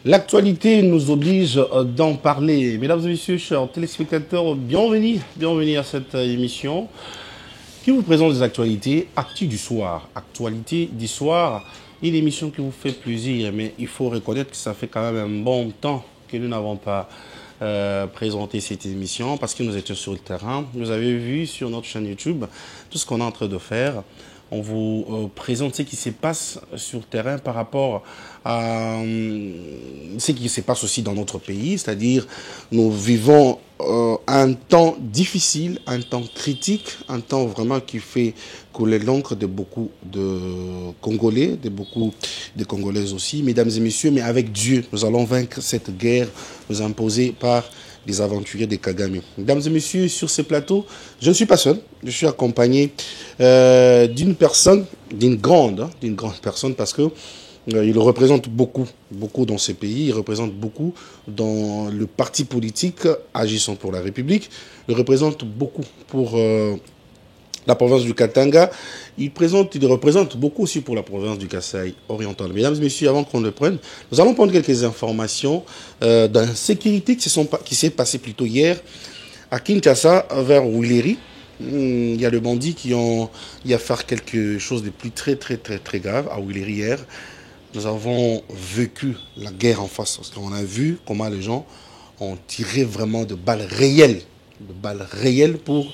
L'actualité nous oblige d'en parler. Mesdames et messieurs, chers téléspectateurs, bienvenue à cette émission qui vous présente des actualités, Actu du soir. Actualité du soir, une émission qui vous fait plaisir, mais il faut reconnaître que ça fait quand même un bon temps que nous n'avons pas présenté cette émission parce que nous étions sur le terrain. Vous avez vu sur notre chaîne YouTube tout ce qu'on est en train de faire. On vous présente ce qui se passe sur le terrain par rapport à ce qui se passe aussi dans notre pays. C'est-à-dire, nous vivons un temps difficile, un temps critique, un temps vraiment qui fait couler l'encre de beaucoup de Congolais, de beaucoup de Congolaises aussi. Mesdames et messieurs, mais avec Dieu, nous allons vaincre cette guerre nous imposée par les aventuriers de Kagame. Mesdames et messieurs, sur ce plateau, je ne suis pas seul. Je suis accompagné d'une personne, d'une grande personne, parce que il représente beaucoup dans ces pays. Il représente beaucoup dans le parti politique agissant pour la République. Il représente beaucoup pour la province du Katanga. Il représente beaucoup aussi pour la province du Kasaï oriental. Mesdames et messieurs, avant qu'on le prenne, nous allons prendre quelques informations d'insécurité qui s'est passé plutôt hier à Kinshasa vers Wileri. Il y a le bandit qui a fait quelque chose de plus très grave à Wileri hier. Nous avons vécu la guerre en face parce qu'on a vu comment les gens ont tiré vraiment de balles réelles pour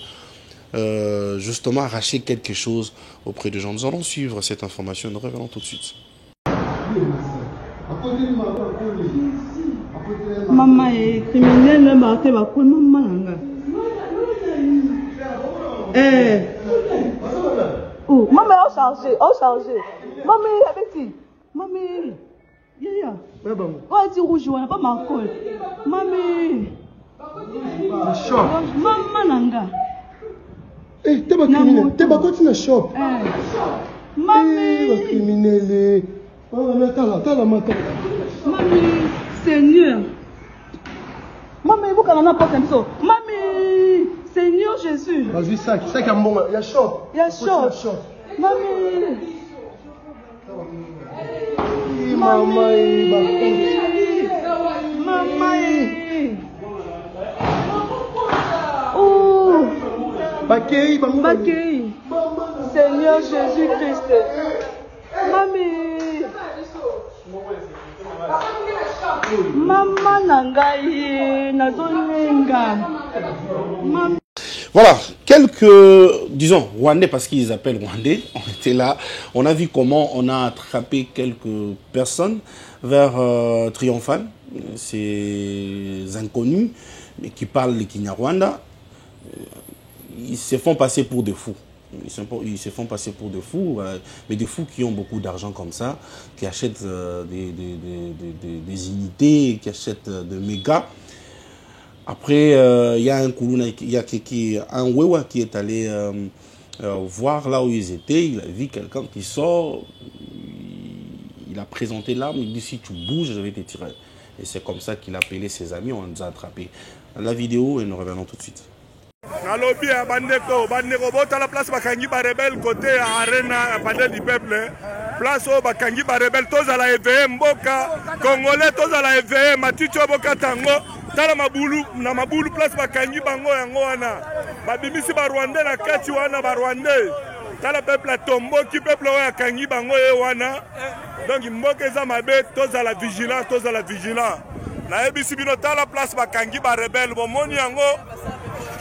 justement arracher quelque chose auprès des gens. Nous allons suivre cette information. Nous revenons tout de suite. Maman est criminelle, maman maman. Oh, maman a chargé. Maman avec qui? Maman, yeah. Oh, tu rouge, pas ma colle. Maman. Maman nanga. Eh, t'es pas criminel, t'es pas quand na shop. Maman. Criminel. Oh, là, t'as la main. Maman, Seigneur. Maman, vous quand on a pas comme ça. Maman, Seigneur Jésus. Vas-y, ça qu'il y a un bon, il y a shop. Maman. Maman. Oh. Bakei. Seigneur Jésus-Christ. Mamie. Maman nangai nazoninga. Voilà, quelques, disons, Rwandais, parce qu'ils appellent Rwandais, on était là, on a vu comment on a attrapé quelques personnes vers Triomphal, ces inconnus, mais qui parlent le Kinyarwanda, ils se font passer pour des fous. Ils se font passer pour des fous, mais des fous qui ont beaucoup d'argent comme ça, qui achètent des unités, qui achètent des mégas. Après, il y a un Wewa qui est allé voir là où ils étaient. Il a vu quelqu'un qui sort. Il a présenté l'arme. Il dit si tu bouges, je vais te tirer. Et c'est comme ça qu'il a appelé ses amis. On nous a attrapés. La vidéo et nous revenons tout de suite. Na lobby à Bandeko bota la place Bakangi Barebel côté Arena Palais du Peuple. Place au Bakangi Barebel tous à la EVM Boka Congolais tous à la EVM Maticho Boka Tango tala mabulu na mabulu place Bakangi Bango yango wana babimisi ba Rwandais na kati wana ba Rwandais tala peuple tombo qui peuple wa Kangi Bango e wana donc mboka eza mabe tous à la vigilance na ebisi bino tala place Bakangi Barebel bomoni yango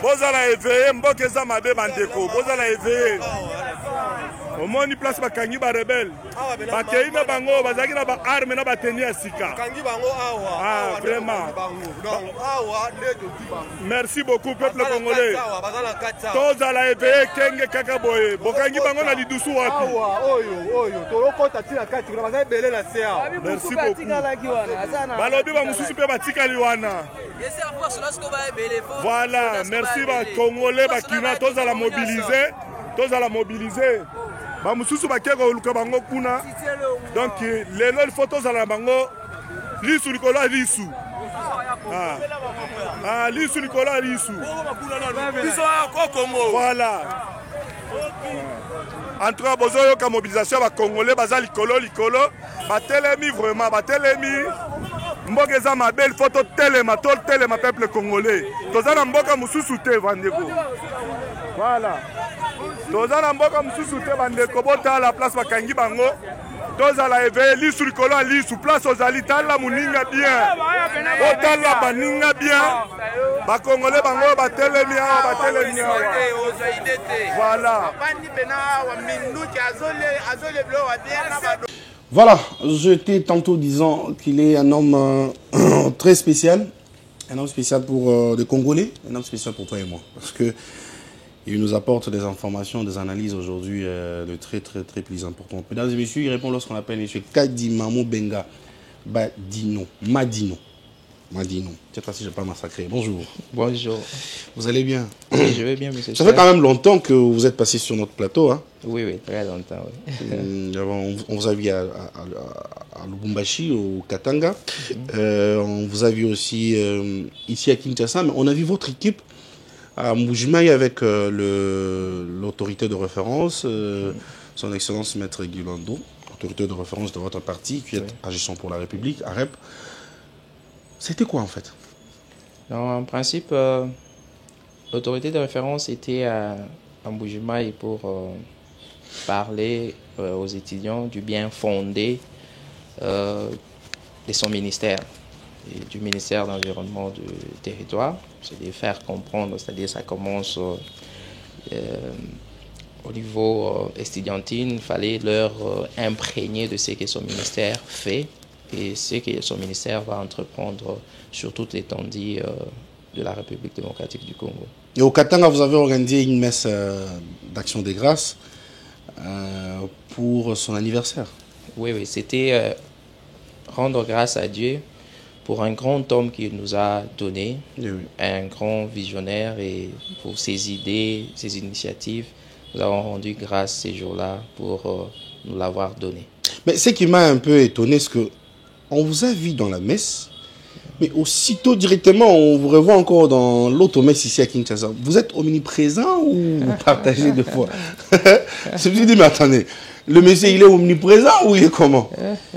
bozala éveillé mboka eza mabe bandeko bozala éveillé omoni place Bakangi Barebel bakei na bango bazaki na ba arme na bateni ya sika Bakangi bango awa vraiment merci beaucoup peuple congolais tozala éveillé kenge kaka boye bokangi bango na lidusu wapi oyo tolokota tina kati kuna bazali belé na sea merci beaucoup balobi ba mususu pe batikali wana voilà merci ba congolais bakina tozala mobiliser bamususu bake koluka bango kuna. Donc lelo il faut tozala bango lisu likolo lisu. Lisu likolo lisu. Voilà. En tout cas, besoin de mobilisation ba Congolais baza likolo batelemi vraiment batelemi mbokeza ma belle photo telema peuple congolais. Tozana mboka mususu te vandeko. Voilà. Tozana mboka mususu te vandeko bota la place bakangi bango. Tozala éveillé lisu likolo lisu place ozali tala muninga bien. Otala baninga bien. Ba Congolais bango batelemi Voilà. Voilà, j'étais tantôt disant qu'il est un homme très spécial. Un homme spécial pour les Congolais, un homme spécial pour toi et moi. Parce que il nous apporte des informations, des analyses aujourd'hui de très plus importantes. Mesdames et messieurs, il répond lorsqu'on appelle M. Kadimamo Benga Madino. Cette fois-ci, je n'ai pas massacré. Bonjour. Bonjour. Vous allez bien? Oui, je vais bien, monsieur. Ça fait quand même longtemps que vous êtes passé sur notre plateau. Hein? Oui, très longtemps. Oui. On vous a vu à Lubumbashi, au Katanga. On vous a vu aussi ici à Kinshasa. Mais on a vu votre équipe à Mbujimayi avec l'autorité de référence, son Excellence Maître Guy Lando, autorité de référence de votre parti, qui est Agissons pour la République, AREP. C'était quoi en fait? En principe, l'autorité de référence était à Mbujimayi pour parler aux étudiants du bien fondé de son ministère, et du ministère de l'Environnement du territoire. C'est de faire comprendre, c'est-à-dire ça commence au niveau estudiantine, il fallait leur imprégner de ce que son ministère fait et ce que son ministère va entreprendre sur toute l'étendue de la République démocratique du Congo. Et au Katanga, vous avez organisé une messe d'action des grâces pour son anniversaire. Oui, c'était rendre grâce à Dieu pour un grand homme qu'il nous a donné, un grand visionnaire, et pour ses idées, ses initiatives. Nous avons rendu grâce ces jours-là pour nous l'avoir donné. Mais ce qui m'a un peu étonné, c'est que on vous a vu dans la messe, mais aussitôt directement, on vous revoit encore dans l'autre messe ici à Kinshasa. Vous êtes omniprésent ou vous partagez deux fois? Je me suis dit, mais attendez, le monsieur, il est omniprésent ou il est comment?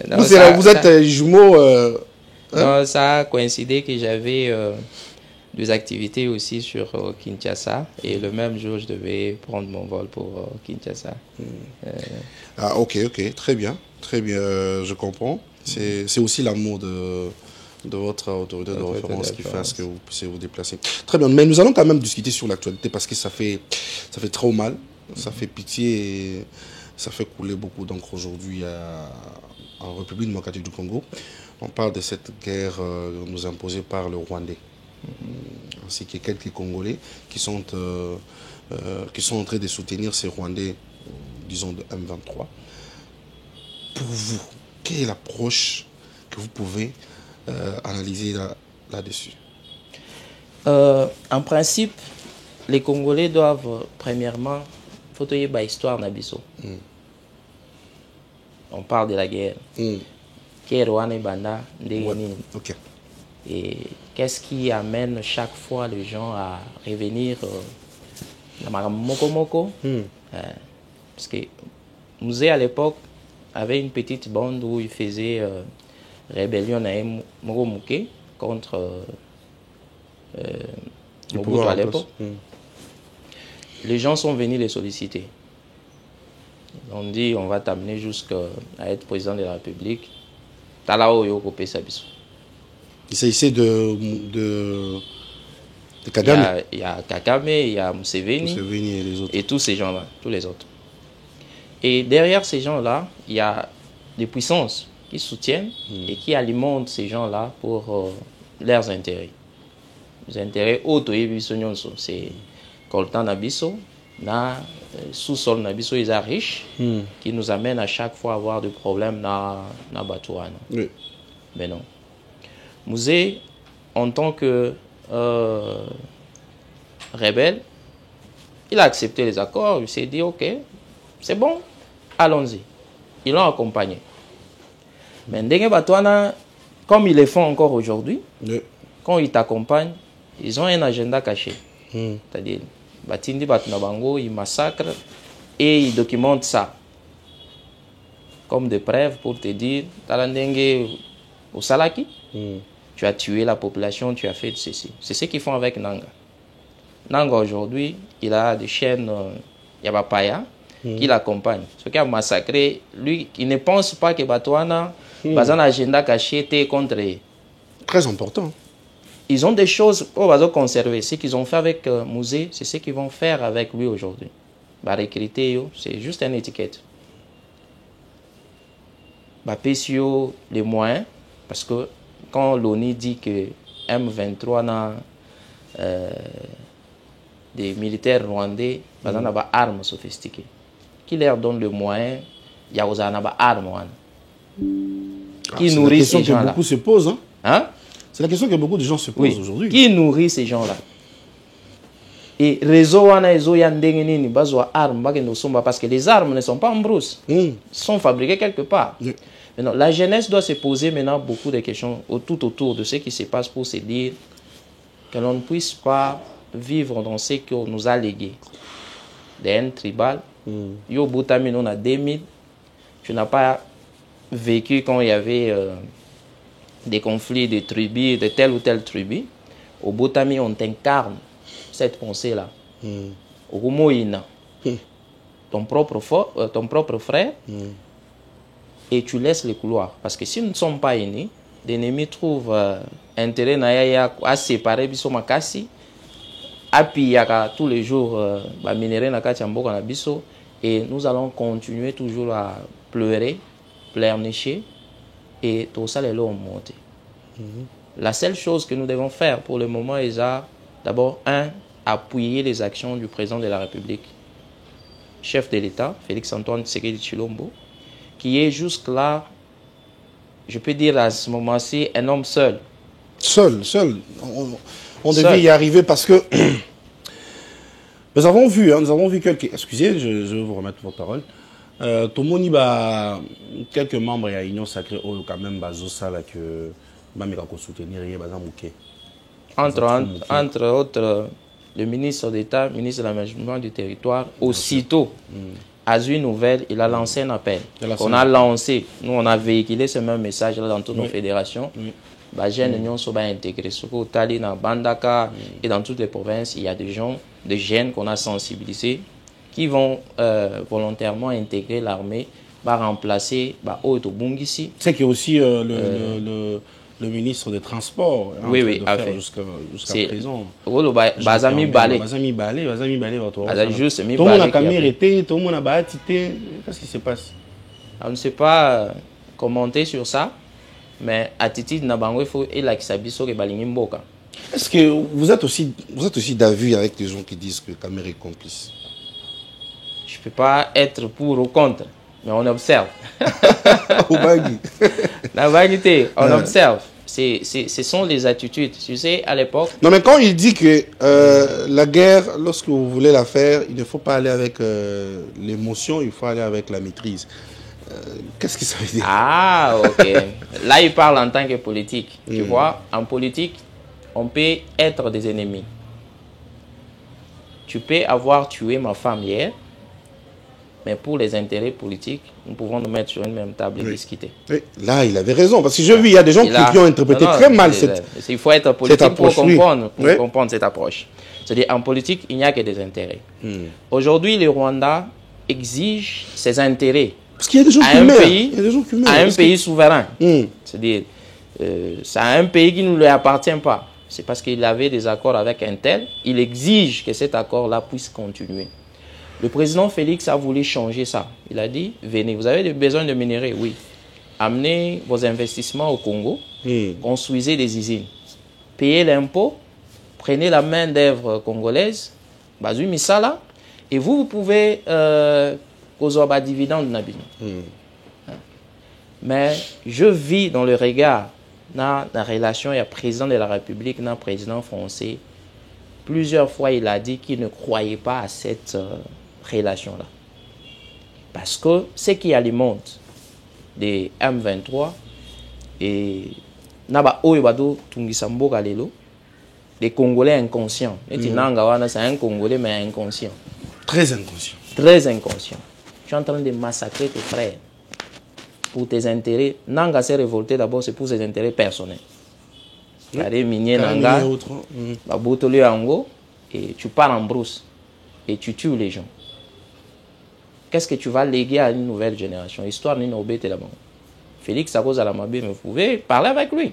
Non, vous êtes jumeaux non, ça a coïncidé que j'avais des activités aussi sur Kinshasa, et le même jour, je devais prendre mon vol pour Kinshasa. Ah, ok, très bien, je comprends. C'est aussi l'amour de votre autorité de référence qui fait à ce que vous puissiez vous déplacer. Très bien, mais nous allons quand même discuter sur l'actualité parce que ça fait trop mal, ça fait pitié et ça fait couler beaucoup d'encre aujourd'hui en République démocratique du Congo. On parle de cette guerre nous imposée par le Rwandais, ainsi que quelques Congolais qui sont en train de soutenir ces Rwandais, disons de M23. Pour vous, quelle est l'approche que vous pouvez analyser là-dessus? En principe, les Congolais doivent premièrement photoyer par histoire Nabiso. On parle de la guerre. Okay. Et qu'est-ce qui amène chaque fois les gens à revenir à Mokomoko? Parce que Mouzé à l'époque avait une petite bande où il faisait rébellion à Mokomoké contre Mobutu à l'époque. Les gens sont venus les solliciter. Ils ont dit, on va t'amener jusqu'à être président de la République. Il s'agissait de Kagame. Il y a Kagame, il y a Museveni et les autres. Et tous ces gens-là, tous les autres. Et derrière ces gens-là, il y a des puissances qui soutiennent et qui alimentent ces gens-là pour leurs intérêts. Les intérêts auto c'est Coltan Nabiso, sous-sol Nabiso, ils sont riches, qui nous amènent à chaque fois à avoir des problèmes dans Batouane. Oui. Mais non. Mouzé, en tant que rebelle, il a accepté les accords, il s'est dit, ok, c'est bon, allons-y. Ils l'ont accompagné. Mais Ndenge Batouana, comme ils le font encore aujourd'hui, quand ils t'accompagnent, ils ont un agenda caché. C'est-à-dire, Batindi Batunabango, ils massacrent et ils documentent ça. Comme des preuves pour te dire, Talandenge au Salaki, tu as tué la population, tu as fait ceci. C'est ce qu'ils font avec Nanga. Nanga aujourd'hui, il a des chaînes Yabapaya qui l'accompagnent. Ce qui a massacré, lui, il ne pense pas que Batouana, un agenda caché était contre eux. Très important. Ils ont des choses pour conserver. Ce qu'ils ont fait avec Mouzé, c'est ce qu'ils vont faire avec lui aujourd'hui. C'est juste une étiquette. PCO, les moyens, parce que quand l'ONU dit que M23 a des militaires rwandais, ils ont des armes sophistiquées. Qui leur donne le moyen, il y a des armes. Qui nourrit ces gens-là. Beaucoup se posent. Hein? C'est la question que beaucoup de gens se posent aujourd'hui. Qui nourrit ces gens-là? Et réseau parce que les armes ne sont pas en brousse. Ils sont fabriquées quelque part. Maintenant, la jeunesse doit se poser maintenant beaucoup de questions tout autour de ce qui se passe pour se dire que l'on ne puisse pas vivre dans ce qu'on nous a légué. Des haines tribales. Yo Boutami, on a 2000. Tu n'as pas vécu quand il y avait des conflits de tribus, de telle ou telle tribu. Au Boutami, on t'incarne cette pensée-là. Au Rumoïna, ton propre frère, et tu laisses les couloirs. Parce que si nous ne sommes pas unis, l'ennemi trouve intérêt à séparer Bisso Makasi, à piller tous les jours, et nous allons continuer toujours à pleurer, pleurnicher, et tout ça, les lots monter. La seule chose que nous devons faire pour le moment est d'abord, appuyer les actions du président de la République, chef de l'État, Félix-Antoine Tshisekedi Tshilombo, qui est jusque-là, je peux dire à ce moment-ci, un homme seul. Seul. On devait y arriver parce que nous avons vu quelques... Excusez, je vais vous remettre votre parole. Tout le monde, quelques membres de l'Union sacrée, quand même, que soutenir entre autres, le ministre d'État, ministre de l'aménagement du territoire, aussitôt, a eu une nouvelle, il a lancé un appel. On a lancé, nous on a véhiculé ce même message là dans toutes nos fédérations. Jeunes Union sont intégrés. Au Tali, dans Bandaka et dans toutes les provinces, il y a des gens, des jeunes qu'on a sensibilisés qui vont volontairement intégrer l'armée, remplacer Otobungisi. C'est qu'il y a aussi le ministre des Transports. Jusqu'à présent. Bazami Balé. Tout le monde a camérité, tout le monde a bâtité. Qu'est-ce qui se passe? On ne sait pas commenter sur ça, mais attitude Nabango, il faut et la Kisabiso et Balingimboka. Est-ce que vous êtes aussi d'avis avec les gens qui disent que Caméré est complice? Je ne peux pas être pour ou contre, mais on observe. On observe. Ce sont les attitudes. Tu sais, à l'époque... Non, mais quand il dit que la guerre, lorsque vous voulez la faire, il ne faut pas aller avec l'émotion, il faut aller avec la maîtrise. Qu'est-ce que ça veut dire? Ah, ok. Là, il parle en tant que politique. Tu vois, en politique, on peut être des ennemis. Tu peux avoir tué ma femme hier, mais pour les intérêts politiques, nous pouvons nous mettre sur une même table et discuter. Là, il avait raison, parce que je vis, il y a des gens qui ont interprété très mal cette il faut être politique approche, pour comprendre cette approche. C'est-à-dire, en politique, il n'y a que des intérêts. Aujourd'hui, le Rwanda exige ses intérêts. Parce qu'il y a des gens qui meurent. À un pays souverain. C'est-à-dire, c'est un pays qui ne lui appartient pas. C'est parce qu'il avait des accords avec un tel, il exige que cet accord-là puisse continuer. Le président Félix a voulu changer ça. Il a dit, venez, vous avez besoin de minerais, oui. Amenez vos investissements au Congo, construisez des usines, payez l'impôt, prenez la main d'œuvre congolaise, Bazou Misala, et vous pouvez causer des dividendes. Mais je vis dans le regard, dans la relation, il y a président de la République, il y a président français. Plusieurs fois, il a dit qu'il ne croyait pas à cette relation-là. Parce que ce qui alimente des M23 et les Congolais inconscients. C'est un Congolais mais inconscient. Très inconscient. Très inconscient. Tu es en train de massacrer tes frères pour tes intérêts. Nanga s'est révolté d'abord, c'est pour ses intérêts personnels. Carré minier Nanga, Babotolé Ango, et tu pars en brousse et tu tues les gens. Qu'est-ce que tu vas léguer à une nouvelle génération? Histoire ni n'obé là-bas. Félix Sakoz Alamabé, mais vous pouvez parler avec lui.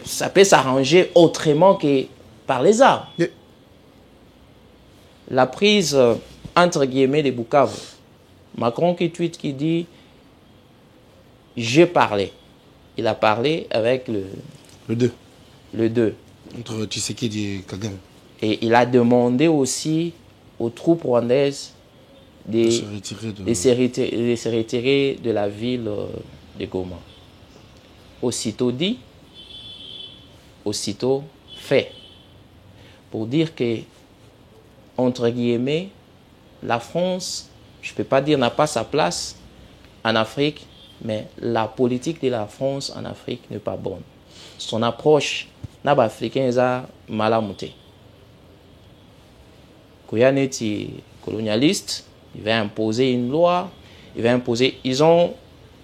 Ça peut s'arranger autrement que par les armes. La prise, entre guillemets, de Bukavu. Macron qui tweet, qui dit « J'ai parlé ». Il a parlé avec le 2. Le 2. Entre Tshisekedi et Kagame. Et il a demandé aussi aux troupes rwandaises de se retirer de la ville de Goma. Aussitôt dit, aussitôt fait. Pour dire que, entre guillemets, la France, je ne peux pas dire n'a pas sa place en Afrique, mais la politique de la France en Afrique n'est pas bonne. Son approche, n'a pas africain, est malamouté. Koyaneti colonialiste, il va imposer une loi, ils ont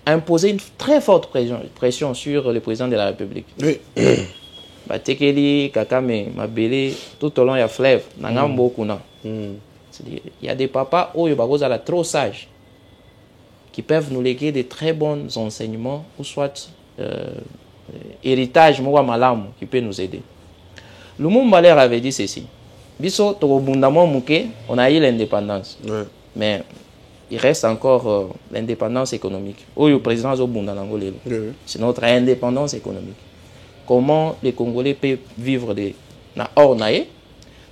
imposé une très forte pression sur le président de la République. Oui. Batekeli, Kakame, Mabele, tout au long il y a fleuve, Nangambo Kuna. C'est-à-dire, il y a des papas trop sages qui peuvent nous léguer de très bons enseignements ou soit héritage malam qui peut nous aider. Lumumba Baler avait dit ceci. Biso on a eu l'indépendance. Ouais. Mais il reste encore l'indépendance économique. C'est notre indépendance économique. Comment les Congolais peuvent vivre na or nae?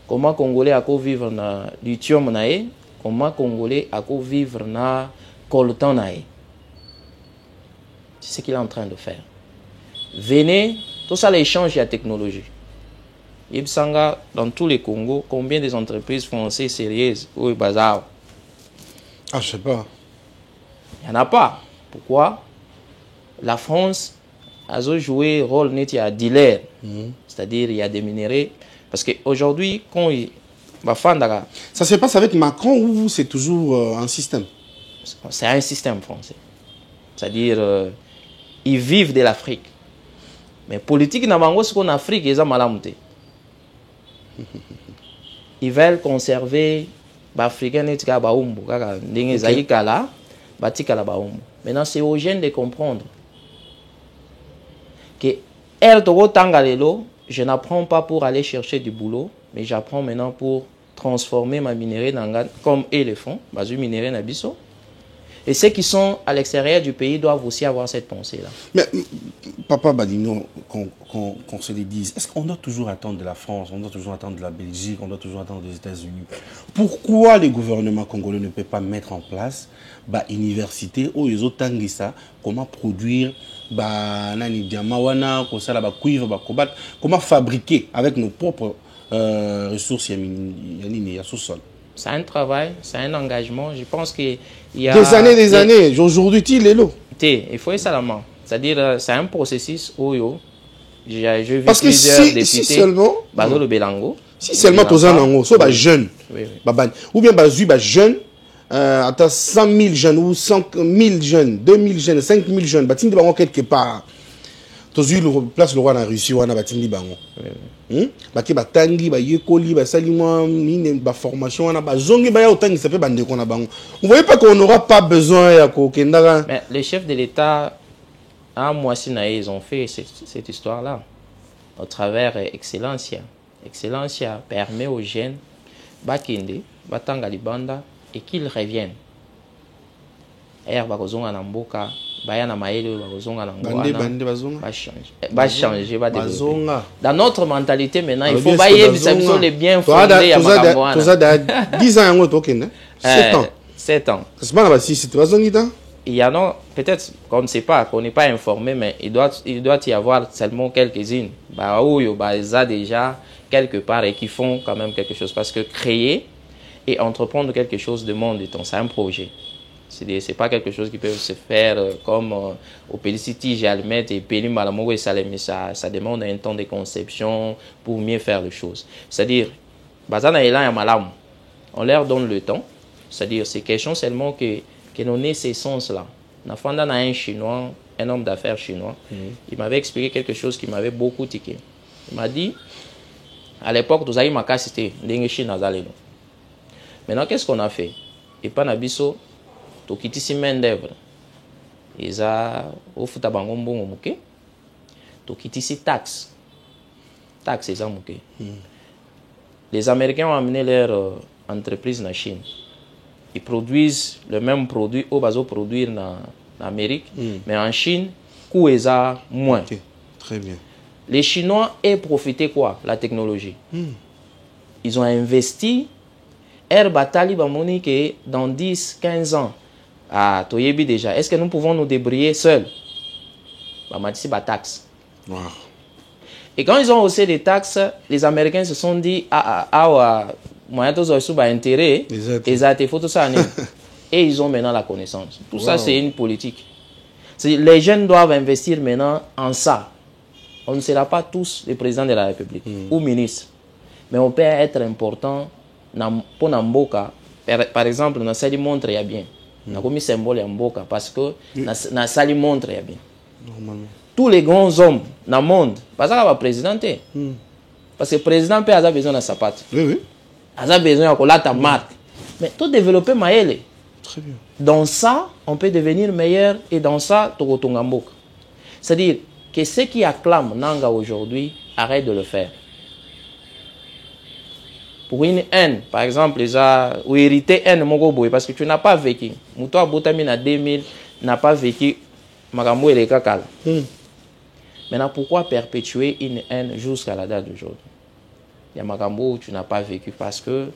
Comment les Congolais peuvent vivre na lithium nae? Comment les Congolais peuvent vivre na coltan nae? C'est ce qu'il est en train de faire. Venez, tout ça l'échange de la technologie. Ibsanga, dans tous les Congos, combien des entreprises françaises sérieuses au bazar? Ah, je sais pas. Il n'y en a pas. Pourquoi? La France a joué un rôle net à dealer. C'est-à-dire, il y a des minéraux. Parce qu'aujourd'hui, quand il va faire. Ça se passe avec Macron ou c'est toujours un système? C'est un système français. C'est-à-dire, ils vivent de l'Afrique. Mais politique, en Afrique, ils ont malamouté. Ils veulent conserver l'Africain et maintenant, c'est aux jeunes de comprendre que je n'apprends pas pour aller chercher du boulot, mais j'apprends maintenant pour transformer ma minerai comme eux le font, minerai nabiso. Et ceux qui sont à l'extérieur du pays doivent aussi avoir cette pensée-là. Mais, Papa Badino, qu'on se le dise, est-ce qu'on doit toujours attendre de la France, on doit toujours attendre de la Belgique, on doit toujours attendre des États-Unis? Pourquoi le gouvernement congolais ne peut pas mettre en place une université où ils ont ça, comment produire diamant, cuivre, comment fabriquer avec nos propres ressources sous-sol? C'est un travail, c'est un engagement. Je pense qu'il y a... Des années. Aujourd'hui, il faut ça la main. C'est-à-dire, c'est un processus où j'ai vu parce que plusieurs députés... Si seulement... le Belango. Si seulement tu es soit jeune. Ou bien jeune, à 100 000 jeunes ou 100 000 jeunes, 2 000 jeunes, 5 000 jeunes, tu es quelque part. Tu as vu place le roi en Russie, on a bâti bango. Baki batangi ba yekoli ba salimo mine ba formation na ba zongi ba ya otangi ça fait bande ko na bango. Vous voyez pas qu'on n'aura pas besoin ya ko kendara. Mais les chefs de l'État à Moissina ils ont fait cette histoire là au travers Excellencia. Excellencia permet aux jeunes bakinde batanga libanda et qu'ils reviennent. Ba kozonga na mboka va changer, va développer. Dans notre mentalité maintenant, il faut bailler les biens fondés à Makamboana. 10 ans, 7 ans. 7 ans. Il y en a, peut-être qu'on ne sait pas, qu'on n'est pas informé, mais il doit y avoir seulement quelques-unes. Où il y a déjà quelque part et qui font quand même quelque chose. Parce que créer et entreprendre quelque chose demande du temps. C'est un projet. C'est pas quelque chose qui peut se faire comme au Péliciti, j'ai à le mettre et Péli Malamogo et Salemi. Ça demande un temps de conception pour mieux faire les choses. C'est-à-dire, Bazana et là, on leur donne le temps. C'est-à-dire, c'est question seulement que l'on ait ces sens-là. On a un Chinois, un homme d'affaires chinois. Il m'avait expliqué quelque chose qui m'avait beaucoup tiqué. Il m'a dit, à l'époque, nous avions ma capacité d'English Nazaleno. Maintenant, qu'est-ce qu'on a fait? Et pas Nabiso, tu quittes ici main d'œuvre. Ils ont au foot à Bangombo, ok? Tu quittes ici taxe. Taxe, ils ont ok. Les Américains ont amené leur entreprise en Chine. Ils produisent le même produit au bateau produire en Amérique, mais en Chine, coût est moins. Ok, très bien. Les Chinois ont profité quoi? La technologie. Ils ont investi. Air Batali Bamoni que dans 10, 15 ans, à Toyebi déjà, est-ce que nous pouvons nous débrouiller seuls? Bamatisi ba taxe. Wow. Et quand ils ont haussé les taxes, les Américains se sont dit moyen tous ont intérêt, et ils ont maintenant la connaissance. Tout ça, c'est une politique. Les jeunes doivent investir maintenant en ça. On ne sera pas tous les présidents de la République ou ministres, mais on peut être important pour Namboka. Par exemple, dans Sali montre il y a bien. On a commis symbole Namboka parce que dans Sali montre il y a bien. Normalement. Tous les grands hommes dans le monde, parce que va présidenter. Parce que le président peut avoir besoin de sa patte. Oui, oui. Il a besoin de ta marque. Mais tout développer Maëlle. Très bien. Dans ça, on peut devenir meilleur et dans ça, Togotongamboka. C'est-à-dire que ceux qui acclament Nanga aujourd'hui, arrêtent de le faire. Pour une haine, par exemple, ou hériter haine, parce que tu n'as pas vécu. Moutoua Boutamine à 2000 n'a pas vécu Magambo et les Kakal. Maintenant, pourquoi perpétuer une haine jusqu'à la date d'aujourd'hui? Il y a Magambo où tu n'as pas vécu parce que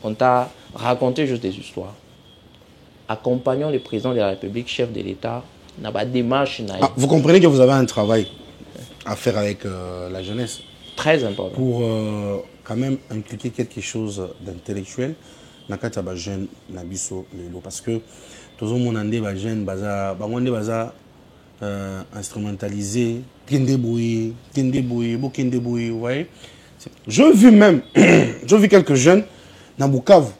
on t'a raconté juste des histoires. Accompagnons le président de la République, chef de l'État, n'a pas de démarche. Vous comprenez que vous avez un travail à faire avec la jeunesse. Très important. Pour quand même impliquer quelque chose d'intellectuel dans le cas jeune Nabiso Lelo. Parce que tout le monde a jeune baza instrumentalisé, vous voyez. J'ai vu même, j'ai vu quelques jeunes dans Bukavu,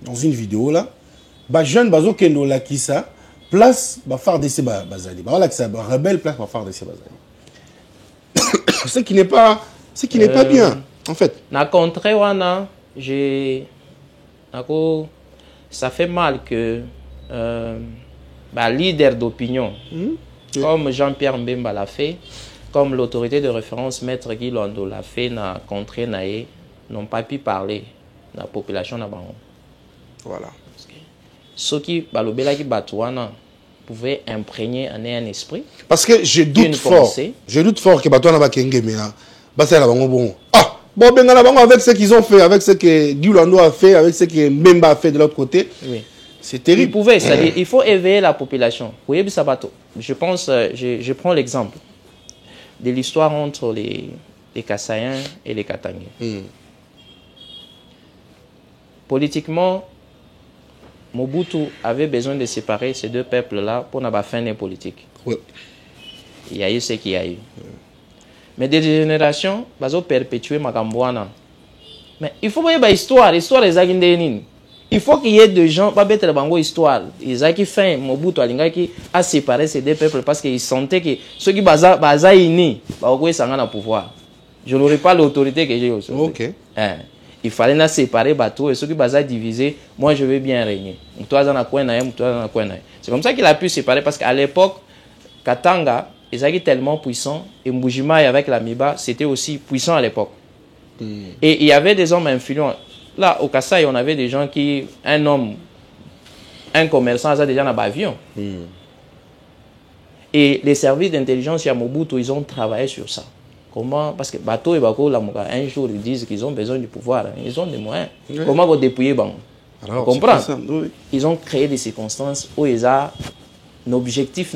dans une vidéo là, jeunes bazo kendo la kisa, place phare de ces bazali, rebelle place phare de ces bazali. Ce qui n'est pas bien, en fait. Na contre wana, ça fait mal que leader d'opinion, comme Jean-Pierre Mbemba l'a fait, comme l'autorité de référence Maître Guy Londo l'a fait na contre nae, n'ont pas pu parler la population na bango. Voilà. Ceux qui balobela qui batouana pouvaient imprégner en un esprit. Parce que je doute fort que batouana va kenge mena. Basa la bango bon. Ah, bon ben la bango avec ce qu'ils ont fait, avec ce que Guy Londo a fait, avec ce que Mbemba a fait de l'autre côté. Oui. C'est terrible. Ils pouvaient, c'est-à-dire, il faut éveiller la population. Je pense, je prends l'exemple de l'histoire entre les Kassaïens et les Katangais. Politiquement, Mobutu avait besoin de séparer ces deux peuples-là pour n'avoir fin des politiques. Oui. Il y a eu ce qu'il y a eu. Mais des générations, ils ont perpétué Magambouana. Mais il faut voir l'histoire des Aguindénines. Il faut qu'il y ait des gens, pas bête bango histoire. Ils ont qui fait Mobutu qui a séparé ces deux peuples parce qu'ils sentaient que ceux qui baza ini, au pouvoir. Je n'aurais pas l'autorité que j'ai aujourd'hui. Ok. Il fallait séparer bateau et ceux qui baza diviser. Moi, je veux bien régner. C'est comme ça qu'il a pu séparer parce qu'à l'époque, Katanga, ils étaient tellement puissants et Mbujimai avec la Miba, c'était aussi puissant à l'époque. Et il y avait des hommes influents. Là, au Kassai, on avait des gens qui... Un commerçant, ça déjà dans l'avion. Et les services d'intelligence à Mobutu, ils ont travaillé sur ça. Comment? Parce que Bateau et Bako, un jour, ils disent qu'ils ont besoin du pouvoir. Ils ont des moyens. Oui. Comment vous dépouiller Bango? Vous comprenez? Oui. Ils ont créé des circonstances où ils ont un objectif,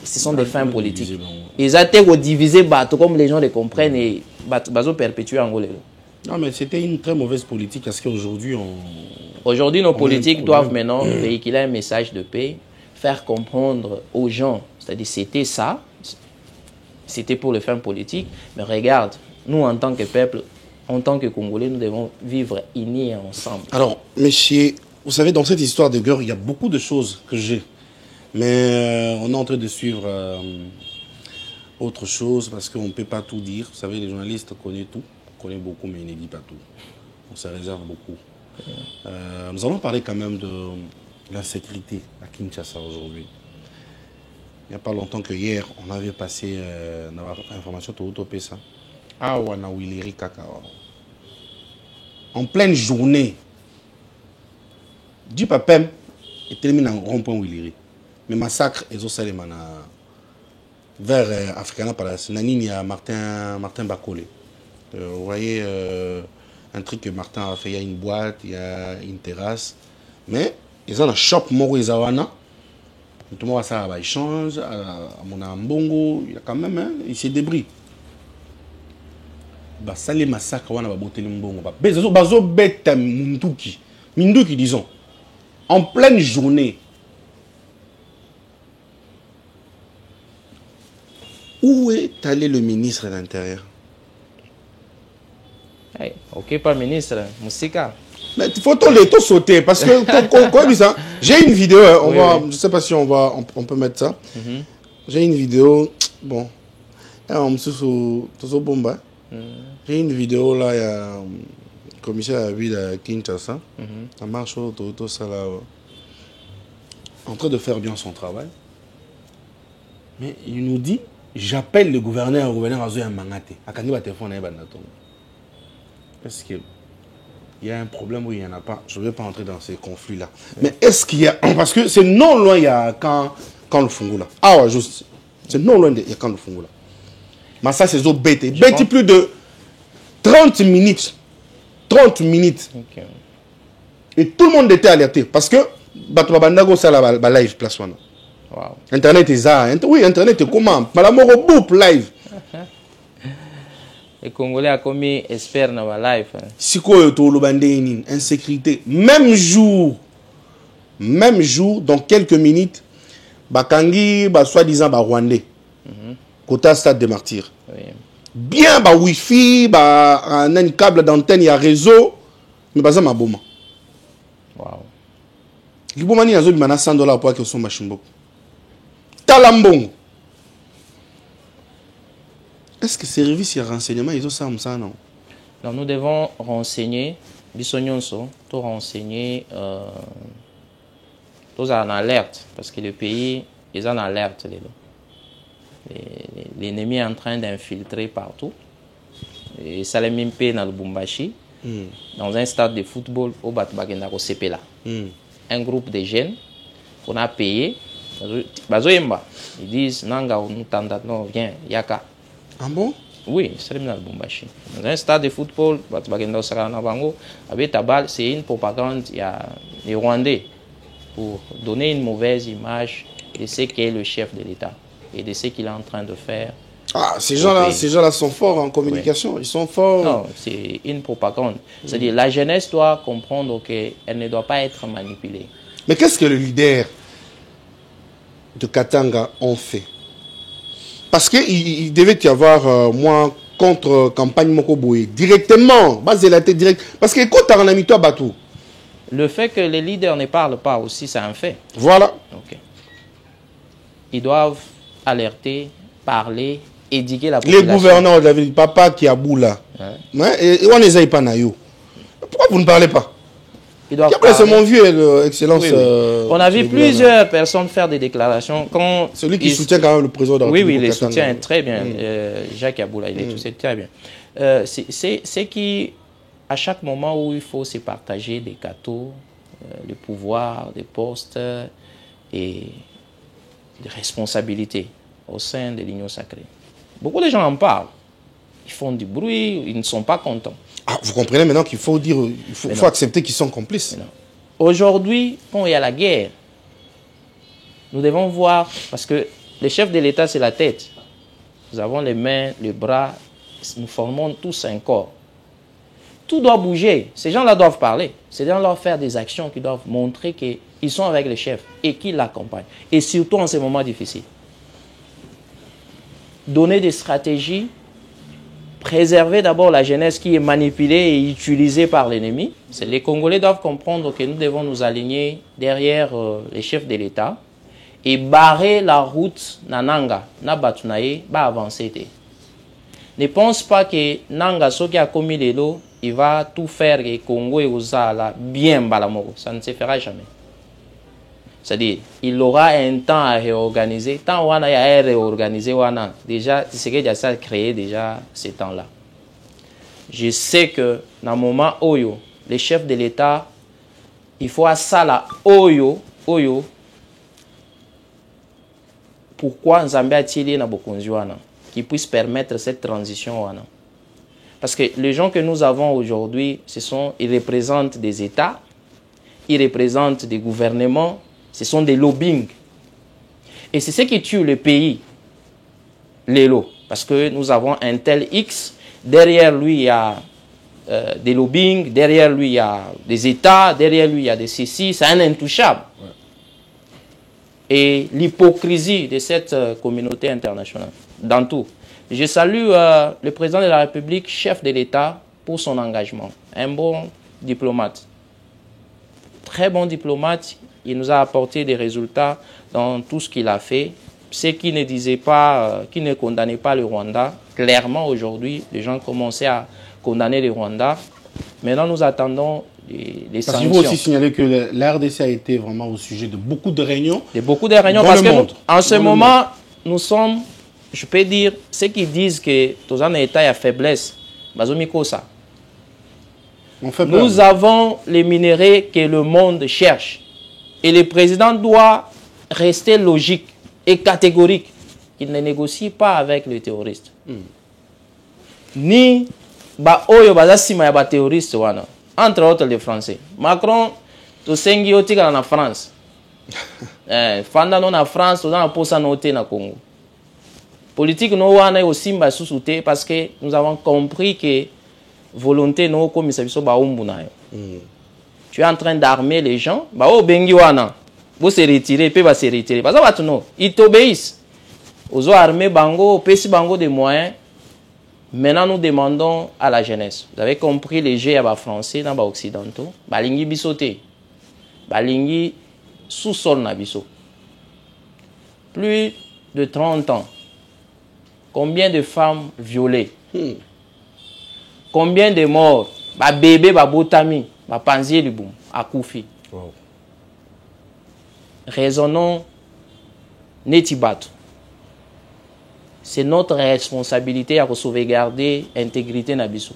ce sont des fins politiques. Ils ont été divisés Bateau, comme les gens les comprennent, et Bateau perpétué Angolais. Non, mais c'était une très mauvaise politique parce qu'aujourd'hui, Aujourd'hui, nos politiques doivent maintenant véhiculer un message de paix, faire comprendre aux gens, c'est-à-dire c'était ça, c'était pour le fin politique, mais regarde, nous en tant que peuple, en tant que Congolais, nous devons vivre unis et ensemble. Alors, monsieur, vous savez, dans cette histoire de guerre, il y a beaucoup de choses que j'ai. Mais on est en train de suivre autre chose parce qu'on ne peut pas tout dire. Vous savez, les journalistes connaissent tout, connaissent beaucoup, mais ils ne disent pas tout. On se réserve beaucoup. Nous allons parler quand même de l'insécurité à Kinshasa aujourd'hui. Il n'y a pas longtemps que hier, on avait passé l'information de Autopessa. Ah, Wana Wileri Kakao. En pleine journée, du papem est terminé en rond-point Wileri. Mais massacre, ils ont salé vers Africana Palace. Nanini à Martin Bakole. Vous voyez un truc que Martin a fait, il y a une boîte, il y a une terrasse. Mais ils ont un shop Moro Izawana. Tout le monde ça va échange, à mon ambongo, il y a quand même, hein, il s'est débris. Bah ça les massacres, on va botter le mbongo. Bazo bête Minduki disons. En pleine journée. Où est allé le ministre de l'Intérieur? Hey, ok, pas ministre, Moussika. Mais il faut tout sauter parce que j'ai une vidéo, je ne sais pas si on peut mettre ça. J'ai une vidéo, bon, j'ai une vidéo là, il y a un commissaire à la ville à Kinshasa, ça marche tout ça là, en train de faire bien son travail. Mais il nous dit, j'appelle le gouverneur a un mangate. Est-ce qu'il y a un problème ou il n'y en a pas? Je ne vais pas entrer dans ces conflits-là. Mais est-ce qu'il y a... Parce que c'est non loin, il y a quand le Fungula. Ah ouais, juste. C'est non loin, il y a quand le Fungula. Mais ça, c'est bête. Bête plus de 30 minutes. 30 minutes. Okay. Et tout le monde était alerté. Parce que, Batuabandago, ça la live place. Wow. Internet est ça. Oui, Internet est comment? Malamoro Boop live. Les Congolais a commis espère dans la life. Si quoi insécurité, même jour, dans quelques minutes, Bakangi, soi-disant Rwandais, Kota Stade des Martyrs. Oui. Bien, Wi-Fi, un câble d'antenne, il y a réseau, mais pas ça ma boma. Wow. Les bomani a $100 pour qu'ils sont machimbo. Talambong. Est-ce que service et renseignement, ils ont ça non? Non, nous devons renseigner, tout renseigner, tous en alerte, parce que le pays est en alerte. L'ennemi est en train d'infiltrer partout. Et Salemimpe dans le Bumbashi, dans un stade de football au Batbagendako Sepela. Un groupe de jeunes qu'on a payé, ils disent Nanga, non, viens, Yaka. Ah bon? Oui, c'est dans le Bumbashi. Dans un stade de football, c'est une propagande, il y a les Rwandais pour donner une mauvaise image de ce qu'est le chef de l'État et de ce qu'il est en train de faire. Ah, ces gens-là sont forts en communication, oui. Ils sont forts. Non, c'est une propagande. C'est-à-dire la jeunesse doit comprendre qu'elle ne doit pas être manipulée. Mais qu'est-ce que le leader de Katanga ont fait? Parce qu'il devait y avoir moins contre-campagne Mokoboé. Directement, basé la tête directe. Parce que quand tu as un ami, toi, Batou. Le fait que les leaders ne parlent pas aussi, c'est un fait. Voilà. Okay. Ils doivent alerter, parler, éduquer la population. Les gouverneurs de la ville, papa qui a bout là. Et on les a pas naïo. Pourquoi vous ne parlez pas? C'est mon vieux, excellence. Oui, oui. On a vu plusieurs personnes faire des déclarations. Quand celui qui soutient quand même le président de la République. Oui, oui, il les soutient très bien. Jacques Aboula, il est très bien. C'est qui, à chaque moment où il faut se partager des gâteaux, le pouvoir, des postes et des responsabilités au sein de l'Union sacrée. Beaucoup de gens en parlent. Ils font du bruit, ils ne sont pas contents. Ah, vous comprenez maintenant qu'il faut dire, il faut accepter qu'ils sont complices. Aujourd'hui, quand il y a la guerre, nous devons voir, parce que le chef de l'État, c'est la tête. Nous avons les mains, les bras, nous formons tous un corps. tout doit bouger. Ces gens-là doivent parler. Ces gens-là doivent faire des actions qui doivent montrer qu'ils sont avec le chef et qu'ils l'accompagnent. Et surtout en ces moments difficiles. Donner des stratégies, préserver d'abord la jeunesse qui est manipulée et utilisée par l'ennemi. Les Congolais doivent comprendre que nous devons nous aligner derrière les chefs de l'État et barrer la route na Nanga, na Batunaye, va avancer. Ne pense pas que Nanga, ce qui a commis les lots, il va tout faire que Congo et Ozala bien balamoko. Ça ne se fera jamais. C'est-à-dire, il aura un temps à réorganiser. Tant qu'on a réorganisé, déjà, c'est que ça a créé déjà ces temps-là. Je sais que dans le moment Oyo, les chefs de l'État, il faut à ça là, Oyo, pourquoi Nzambe a tiré na bokonzi wana qui puisse permettre cette transition wana. Parce que les gens que nous avons aujourd'hui, ils représentent des États, ils représentent des gouvernements, ce sont des lobbying. Et c'est ce qui tue le pays, les lots. Parce que nous avons un tel X, derrière lui il y a des lobbying, derrière lui il y a des États, derrière lui il y a des ceci, c'est un intouchable. Ouais. Et l'hypocrisie de cette communauté internationale, dans tout. Je salue le président de la République, chef de l'État, pour son engagement. Un bon diplomate. Très bon diplomate. Il nous a apporté des résultats dans tout ce qu'il a fait. Ceux qui ne disaient pas, qui ne condamnaient pas le Rwanda, clairement aujourd'hui, les gens commençaient à condamner le Rwanda. Maintenant, nous attendons les sanctions. Il faut aussi signaler que la RDC a été vraiment au sujet de beaucoup de réunions. De beaucoup de réunions, parce qu'en ce moment, nous sommes, je peux dire, ceux qui disent que tous un État a faiblesse, nous avons les minéraux que le monde cherche. Et le président doit rester logique et catégorique. Il ne négocie pas avec les terroristes. Ni les terroristes, entre autres les Français. Macron, tu sengi en France. Fanda non en France, tu as posa noté na Congo. Politique no wana aussi mba sous-souté parce que nous avons compris que volonté no comme ça biso ba umbuna yo. Tu es en train d'armer les gens, bah oh bengi wana, vous se retirer, puis va se retirer. Parce que non, ils t'obéissent. Aux armées bango, pesi bango des moyens. Maintenant nous demandons à la jeunesse. Vous avez compris les jeux à français, dans occidentaux, balingi bisoté, balingi sous-sol na biso. Plus de 30 ans. Combien de femmes violées? Combien de morts? Ba bébé, ba botami. Panzier du boum, à Koufi. Wow. Raisonnons Netibatu. C'est notre responsabilité à sauvegarder l'intégrité Nabiso.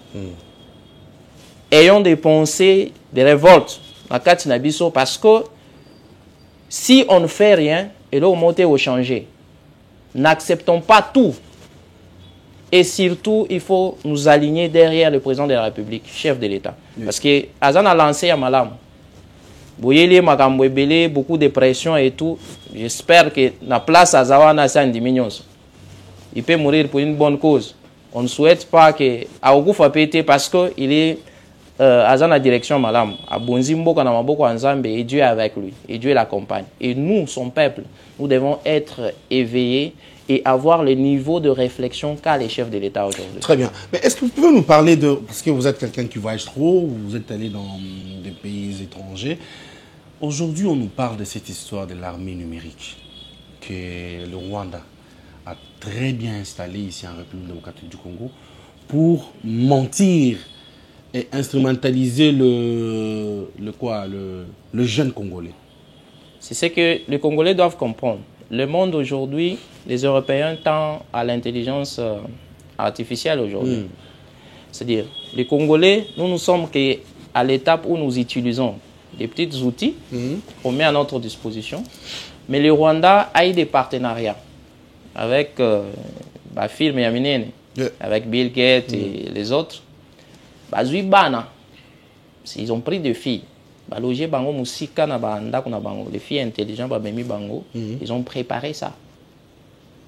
Ayons des pensées, des révoltes à Kati Nabiso parce que si on ne fait rien, et là on monte au changer. N'acceptons pas tout. Et surtout, il faut nous aligner derrière le président de la République, chef de l'État. Oui. Parce que Azan a lancé à Malam. Beaucoup de pression et tout. J'espère que la place à Zawana c'est une diminution. Il peut mourir pour une bonne cause. On ne souhaite pas que Aougou soit pété parce qu'il est Azan à direction Malam. À Bonzimbo, et Dieu est avec lui. Et Dieu l'accompagne. Et nous, son peuple, nous devons être éveillés et avoir le niveau de réflexion qu'a les chefs de l'État aujourd'hui. Très bien. Mais est-ce que vous pouvez nous parler de... Parce que vous êtes quelqu'un qui voyage trop, vous êtes allé dans des pays étrangers. Aujourd'hui, on nous parle de cette histoire de l'armée numérique que le Rwanda a très bien installée ici en République démocratique du Congo pour mentir et instrumentaliser le jeune Congolais. C'est ce que les Congolais doivent comprendre. Le monde aujourd'hui, les Européens tendent à l'intelligence artificielle aujourd'hui. C'est-à-dire, les Congolais, nous sommes à l'étape où nous utilisons des petits outils qu'on met à notre disposition. Mais le Rwanda a eu des partenariats avec firme Yaminene, avec Bill Gates et les autres. Ils ont pris des filles. Les filles intelligentes, ils ont préparé ça.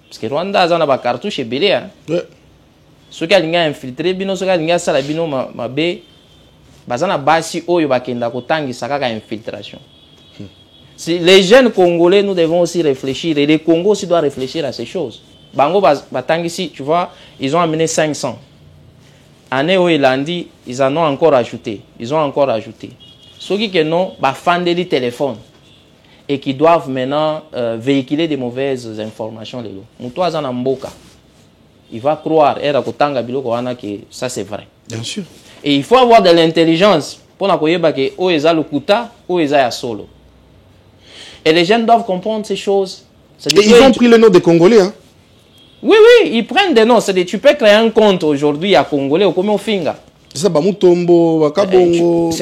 Parce que Rwanda a un cartouche belé. Ceux qui ont infiltré, ceux qui ont bazana basi oyo bakenda kotangisa kaka infiltration. Si les jeunes Congolais, nous devons aussi réfléchir. Et les Congos aussi doivent réfléchir à ces choses. Bango Batangisi, tu vois, ils ont amené 500. Année où il a dit, ils en ont encore ajouté. Ils ont encore ajouté. Ceux qui n'ont pas fan des téléphones et qui doivent maintenant véhiculer des mauvaises informations. Il va croire que ça c'est vrai. Bien sûr. Et il faut avoir de l'intelligence pour ne pas que Oeza le Kuta, Oeza solo. Et les jeunes doivent comprendre ces choses. Et ils ont pris le nom des Congolais. Hein? Oui, oui, ils prennent des noms. C'est-à-dire, tu peux créer un compte aujourd'hui à Congolais ou comme au Finga. C'est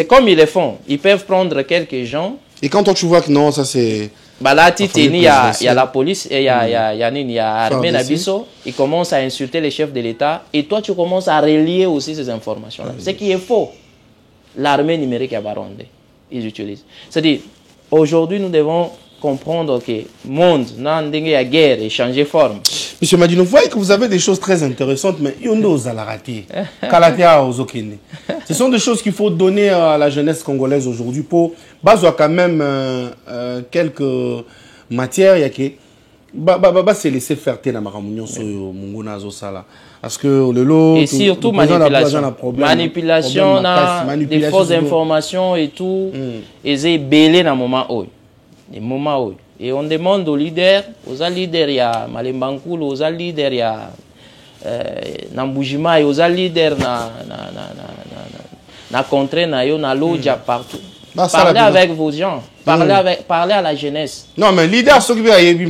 comme ils le font. Ils peuvent prendre quelques gens. Et quand toi tu vois que non, ça c'est... Bah là, il y a la police et il y a Armée Nabiso. Ils commencent à insulter les chefs de l'État. Et toi, tu commences à relier aussi ces informations-là. Ce qui est faux. L'armée numérique à Baronde, ils utilisent. C'est-à-dire, aujourd'hui, nous devons comprendre que le monde, il y a guerre et changer forme. Monsieur Madino, vous voyez que vous avez des choses très intéressantes, mais il y a raté. Ce sont des choses qu'il faut donner à la jeunesse congolaise aujourd'hui pour baser quand même quelques matières. Il y a que c'est laisser faire dans ma réunion sur Mungonazo Sala. Parce que le lot. Et surtout manipulation. Manipulation, des fausses informations et tout. Et c'est belé dans le moment où. Et on demande aux leaders, il y a Malembankulu, aux leaders, il y a Nambujima, aux leaders, na contrée, na Lodja, partout. Parlez avec vos gens, parlez à la jeunesse. Non, mais leader, ceux qui veulent y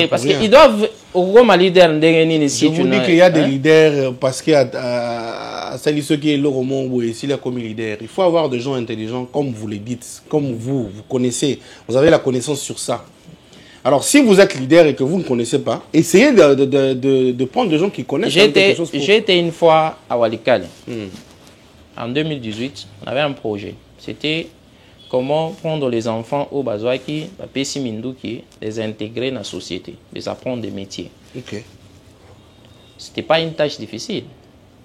parce qu'ils doivent, au gros, leader, je vous dis qu'il y a des leaders, parce qu'il y a ceux qui sont là au monde, ou ici, comme leader. Il faut avoir des gens intelligents, comme vous le dites, comme vous connaissez, vous avez la connaissance sur ça. Alors, si vous êtes leader et que vous ne connaissez pas, essayez de prendre des gens qui connaissent quelque chose. J'ai été une fois à Walikale. En 2018, on avait un projet. C'était comment prendre les enfants au Bazouaki, les intégrer dans la société, les apprendre des métiers. Okay. Ce n'était pas une tâche difficile.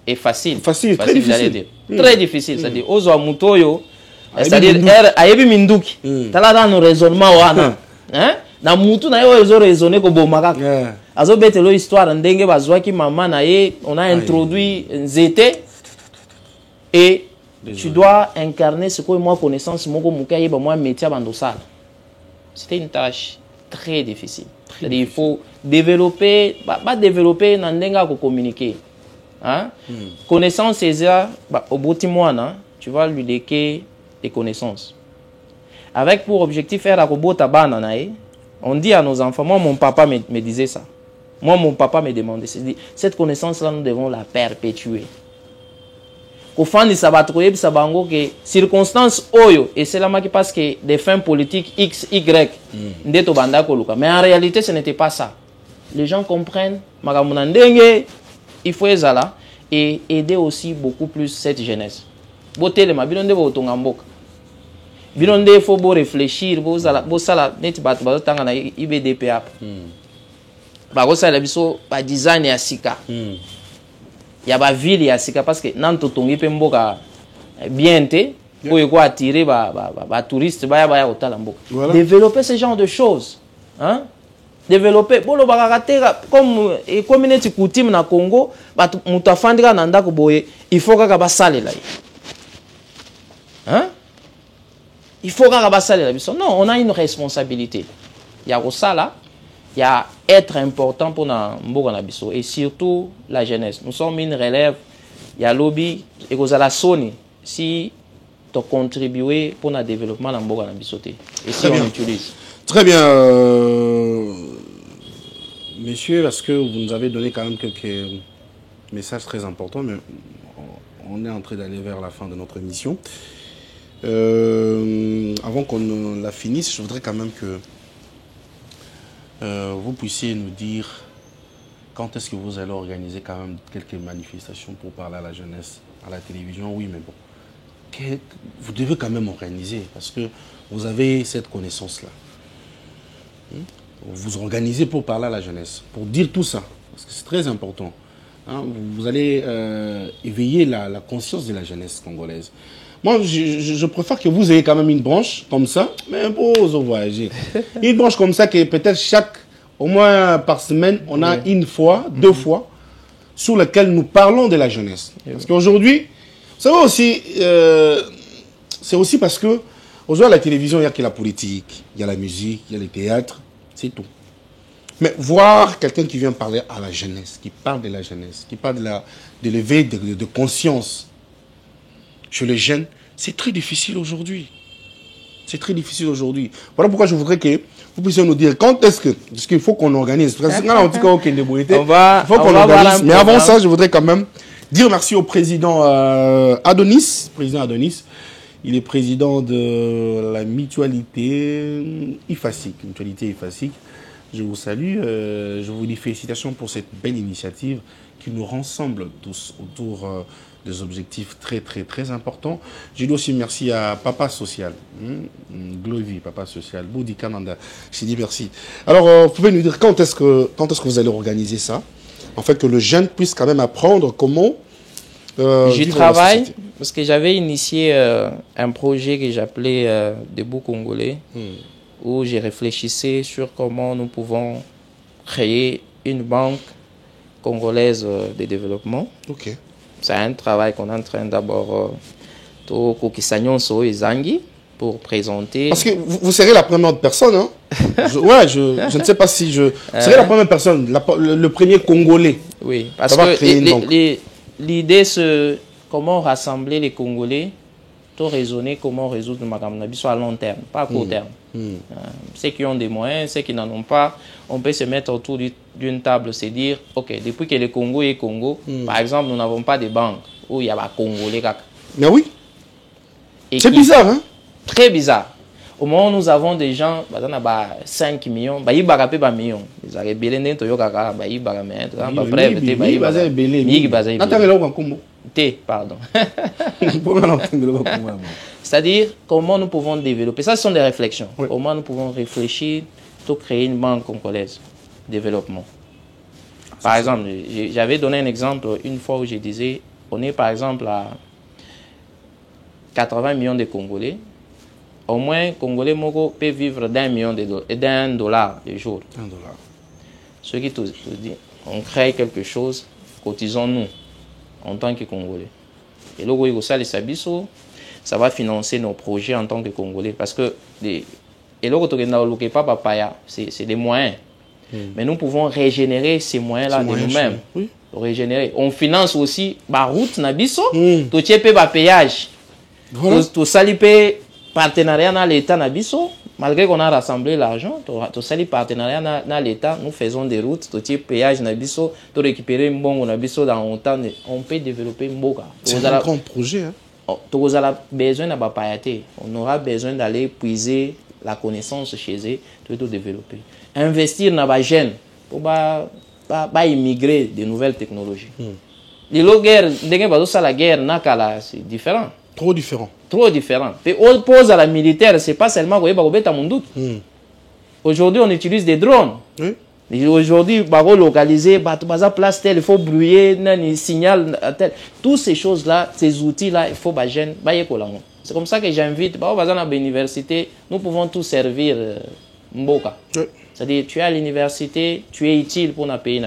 Et facile. Facile, très difficile. Très difficile. C'est-à-dire, Ozo Mutoyo, c'est-à-dire, Ayebi Minduki. Tu as là dans raisonnement. Hein? Na mutu na yo ezo raisonner ko bomaka. Azo betelo histoire ndenge Bazouaki maman na ye, on a introduit Nzete. Et tu dois incarner ce que moi connaissance, moi métier bandosal. C'était une tâche très difficile. Il faut développer, pas développer n'andenga ko communiquer. Hein? Connaissance c'est ça, au bout de mois, tu vas lui léguer des connaissances. Avec pour objectif faire à kobota bananae, on dit à nos enfants, moi mon papa me disait ça. Moi mon papa me demandait, cette connaissance là nous devons la perpétuer. Au fond de Sabatroye, Sabango, que circonstances oyo, et c'est là parce que des fins politiques X, Y, mais en réalité ce n'était pas ça. Les gens comprennent, il faut être là et aider aussi beaucoup plus cette jeunesse. Beauté le mabilonde botongamboka. Bilonde il faut réfléchir, bo sala net bat tanga na IBDPA. Ba ko sala biso ba design ya sika. Il y a des villes ici parce que nanto tongi pe mboka bien te pour y attirer ba touristes ba ya otala mboka. Développer ce genre de choses, hein? Développer bolo bakatera comme et communauté coutume na Congo ba mutafandika na ndako boye il faut kaka basalela. Hein? Il faut kaka basalela biso. Non, on a une responsabilité. Il y a ça là. Il y a être important pour Mboka Nabiso et surtout la jeunesse. Nous sommes une relève, il y a lobby et vous avez la Sony si tu contribuer pour le développement de Mboka Nabiso et si on utilise. Très bien, messieurs, parce que vous nous avez donné quand même quelques messages très importants, mais on est en train d'aller vers la fin de notre émission. Avant qu'on la finisse, je voudrais quand même que vous puissiez nous dire quand est-ce que vous allez organiser quand même quelques manifestations pour parler à la jeunesse, à la télévision. Oui, mais bon, vous devez quand même organiser parce que vous avez cette connaissance-là. Vous organisez pour parler à la jeunesse, pour dire tout ça, parce que c'est très important. hein, vous allez éveiller la conscience de la jeunesse congolaise. Moi, je préfère que vous ayez quand même une branche comme ça, mais un peu aux voyager. Une branche comme ça, que peut-être au moins par semaine, on a une fois, 2 fois, sur laquelle nous parlons de la jeunesse. Parce qu'aujourd'hui, ça va aussi, c'est aussi parce que aujourd'hui, à la télévision, il n'y a que la politique, il y a la musique, il y a le théâtre, c'est tout. Mais voir quelqu'un qui vient parler à la jeunesse, qui parle de la jeunesse, qui parle de l'éveil de conscience chez les jeunes, c'est très difficile aujourd'hui. C'est très difficile aujourd'hui. Voilà pourquoi je voudrais que vous puissiez nous dire quand est-ce qu'il faut qu'on organise. Il faut qu'on organise. Mais avant ça, je voudrais quand même dire merci au président Adonis. Président Adonis, il est président de la mutualité IFASIC. Mutualité IFASIC. Je vous salue. Je vous dis félicitations pour cette belle initiative qui nous rassemble tous autour des objectifs très, très, très importants. Je dis aussi merci à Papa Social, Glovi, Papa Social, Boudi Kananda. Je dis merci. Alors, vous pouvez nous dire quand est-ce que vous allez organiser ça? En fait, que le jeune puisse quand même apprendre comment... je travaille, parce que j'avais initié un projet que j'appelais Debout Congolais, où j'ai réfléchissé sur comment nous pouvons créer une banque congolaise de développement. Ok. C'est un travail qu'on est en train d'abord pour présenter. Parce que vous serez la première personne, hein? Je ne sais pas si je serai la première personne, le premier Congolais. Oui, parce que l'idée, c'est comment rassembler les Congolais, tout raisonner comment résoudre le Magamnabi, soit à long terme, pas à court terme. Ceux qui ont des moyens, ceux qui n'en ont pas, on peut se mettre autour d'une table, se dire, ok, depuis que le Congo est Congo, par exemple, nous n'avons pas de banque où il y a des Congolais. Mais oui, c'est bizarre, hein? Très bizarre. Au moment où nous avons des gens, 5 millions, ils ont des millions. Ils ont des millions, ils ont pardon. C'est-à-dire, comment nous pouvons développer. Ça, ce sont des réflexions. Oui. Comment nous pouvons réfléchir pour créer une banque congolaise de développement. Par exemple, j'avais donné un exemple une fois où je disais, on est par exemple à 80 millions de Congolais. Au moins, Congolais Mogo peut vivre d'$1 million le jour. $1. Ce qui te dit, on crée quelque chose, cotisons-nous en tant que Congolais. Et là, ça va financer nos projets en tant que Congolais. Parce que c'est des moyens. Mais nous pouvons régénérer ces moyens-là de nous-mêmes. Oui. Régénérer. On finance aussi la route, tout le péage. Tout ça, partenariat dans l'État, malgré qu'on a rassemblé l'argent, tout ça, partenariat dans l'État, nous faisons des routes, tout le péage, tout récupérer un bon dans le temps, on peut développer un bon. C'est un grand projet. On aura besoin on aura besoin d'aller puiser la connaissance chez eux, tout développer. Investir dans les jeunes pour immigrer de nouvelles technologies. La guerre, c'est différent. Trop différent. Trop différent. Et on pose à la militaire, c'est pas seulement aujourd'hui, on utilise des drones. Aujourd'hui, il faut localiser, place telle, il faut brouiller, il signal tel. Toutes ces choses-là, ces outils-là, il faut que les jeunes. C'est comme ça que j'invite, à l'université, nous pouvons tous servir Mboka. C'est-à-dire, tu es à l'université, tu es utile pour notre pays.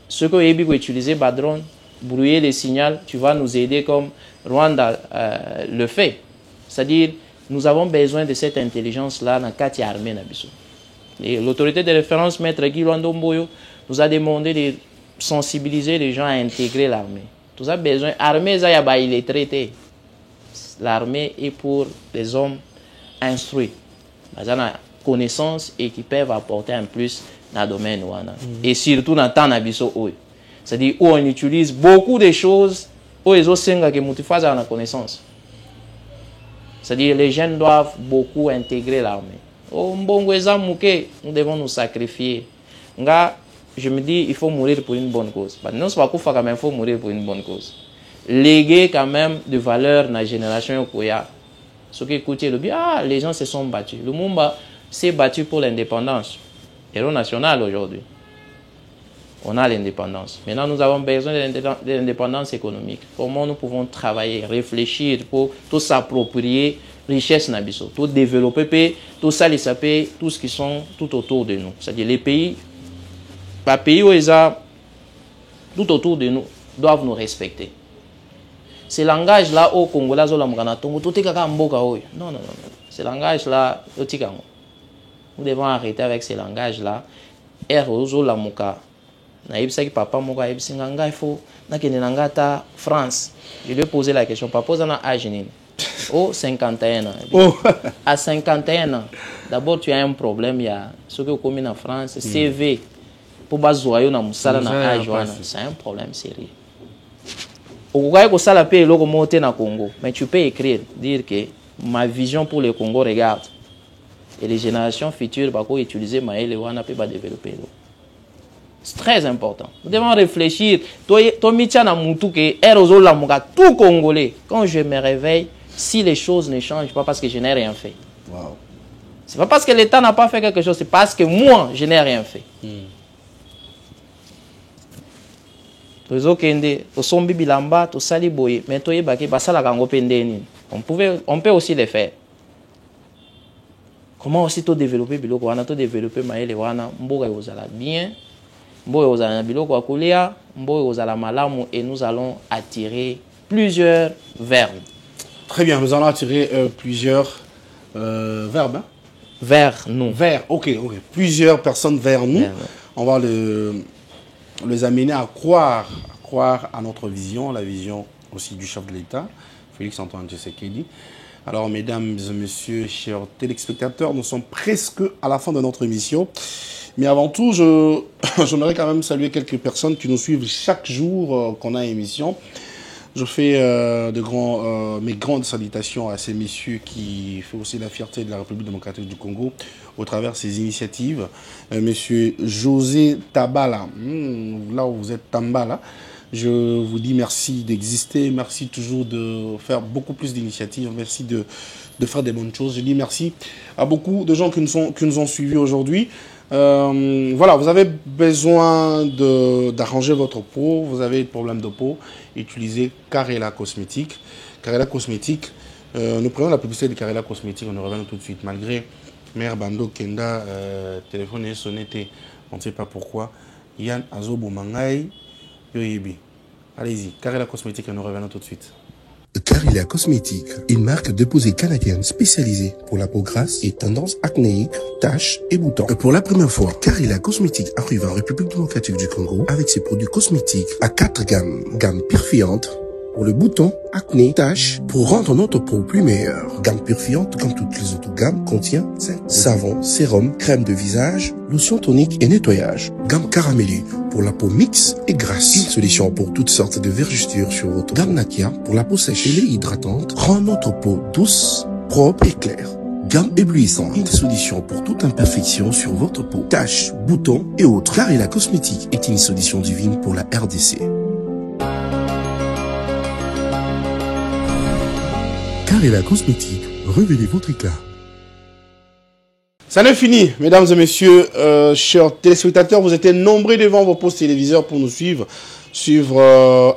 Ce que vous utilisez, drone, brouiller les signaux, tu vas nous aider comme Rwanda le fait. C'est-à-dire, nous avons besoin de cette intelligence-là dans le cadre de l'armée. Et l'autorité de référence, Maître Guy Luandomboyo, nous a demandé de sensibiliser les gens à intégrer l'armée. Nous avons besoin. L'armée, il est traité. L'armée est pour les hommes instruits. Ils ont connaissance et qui peuvent apporter un plus dans le domaine. Et surtout dans le temps de c'est-à-dire où on utilise beaucoup de choses où ils ont la connaissance. C'est-à-dire les jeunes doivent beaucoup intégrer l'armée. Nous devons nous sacrifier. Je me dis, il faut mourir pour une bonne cause. Non, c'est pas qu'il faut mourir pour une bonne cause. Léguer quand même de valeur dans la génération. Ce qui écoute le bien, les gens se sont battus. Le Mumba s'est battu pour l'indépendance. Héros national aujourd'hui. on a l'indépendance. Maintenant, nous avons besoin de l'indépendance économique. Comment nous pouvons travailler, réfléchir pour tout s'approprier richesse nabiso, tout développer, tout ça, tout ce qui sont tout autour de nous. C'est-à-dire les pays, où ils sont tout autour de nous, doivent nous respecter. Ce langage-là, au Congo, là, non, non. Ce langage-là, nous devons arrêter avec ce langage-là. Papa France. Je lui ai posé la question. Papa, on a âge. Oh, 51 ans. Oh. À 51 ans, d'abord tu as un problème. Il y a ce que vous en France, CV. Pour bazoyer na musala na âge, c'est un problème sérieux. Mais tu peux écrire, dire que ma vision pour le Congo regarde. Et les générations futures vont utiliser Maël et Wana pour développer. C'est très important. Nous devons réfléchir. Tout Congolais. Quand je me réveille, si les choses ne changent pas parce que je n'ai rien fait. Wow. C'est pas parce que l'État n'a pas fait quelque chose, c'est parce que moi, je n'ai rien fait. On peut aussi le faire. Comment aussi tout développer biloko wana, tout développer maele wana, mboga ozala bien, mboga ozala na biloko akulia, mboga ozala malamu, et nous allons attirer plusieurs verbes. Très bien, nous allons attirer plusieurs verbes. Hein? Vers nous. Vers, ok. Plusieurs personnes vers nous. On va les amener à croire à notre vision, la vision aussi du chef de l'État, Félix-Antoine Tshisekedi. Alors, mesdames et messieurs, chers téléspectateurs, nous sommes presque à la fin de notre émission. Mais avant tout, j'aimerais quand même saluer quelques personnes qui nous suivent chaque jour qu'on a émission. Je fais mes grandes salutations à ces messieurs qui font aussi la fierté de la République démocratique du Congo au travers de ces initiatives. Monsieur José Tabala, là où vous êtes Tambala, je vous dis merci d'exister, merci toujours de faire beaucoup plus d'initiatives, merci de faire des bonnes choses. Je dis merci à beaucoup de gens qui nous ont suivis aujourd'hui. Voilà, vous avez besoin d'arranger votre peau, vous avez des problèmes de peau, utilisez Carrela Cosmétique. Carrela Cosmétique, nous prenons la publicité de Carrela Cosmétique, on revient tout de suite. Malgré Mère Bando Kenda, téléphone est sonné, on ne sait pas pourquoi. Yann Azobo Mangai, Yoyebi. Allez-y, Carrela Cosmétique, on revient tout de suite. Carrela Cosmétique, une marque déposée canadienne spécialisée pour la peau grasse et tendance acnéique, taches et boutons. Pour la première fois, Carrela Cosmétique arrive en République démocratique du Congo avec ses produits cosmétiques à 4 gammes. Gamme purifiante pour le bouton, acné, taches, pour rendre notre peau plus meilleure. Gamme purifiante, comme toutes les autres gammes, contient 5 savon, sérum, crème de visage, lotion tonique et nettoyage. Gamme caramélée pour la peau mixte et grasse. Une solution pour toutes sortes de vergetures sur votre peau. Gamme Nakia pour la peau sèche et hydratante, rend notre peau douce, propre et claire. Gamme éblouissante, une solution pour toute imperfection sur votre peau, taches, boutons et autres. Carrela Cosmétique est une solution divine pour la RDC. Carrela Cosmétique, révélez votre éclat. Ça n'est fini, mesdames et messieurs, chers téléspectateurs, vous êtes nombreux devant vos postes téléviseurs pour nous suivre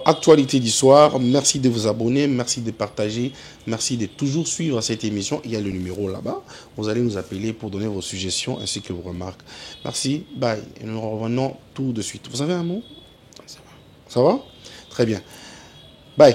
Actualité du soir. Merci de vous abonner, merci de partager, merci de toujours suivre cette émission. Il y a le numéro là-bas. Vous allez nous appeler pour donner vos suggestions ainsi que vos remarques. Merci, bye. Et nous revenons tout de suite. Vous avez un mot? Ça va? Très bien. Bye.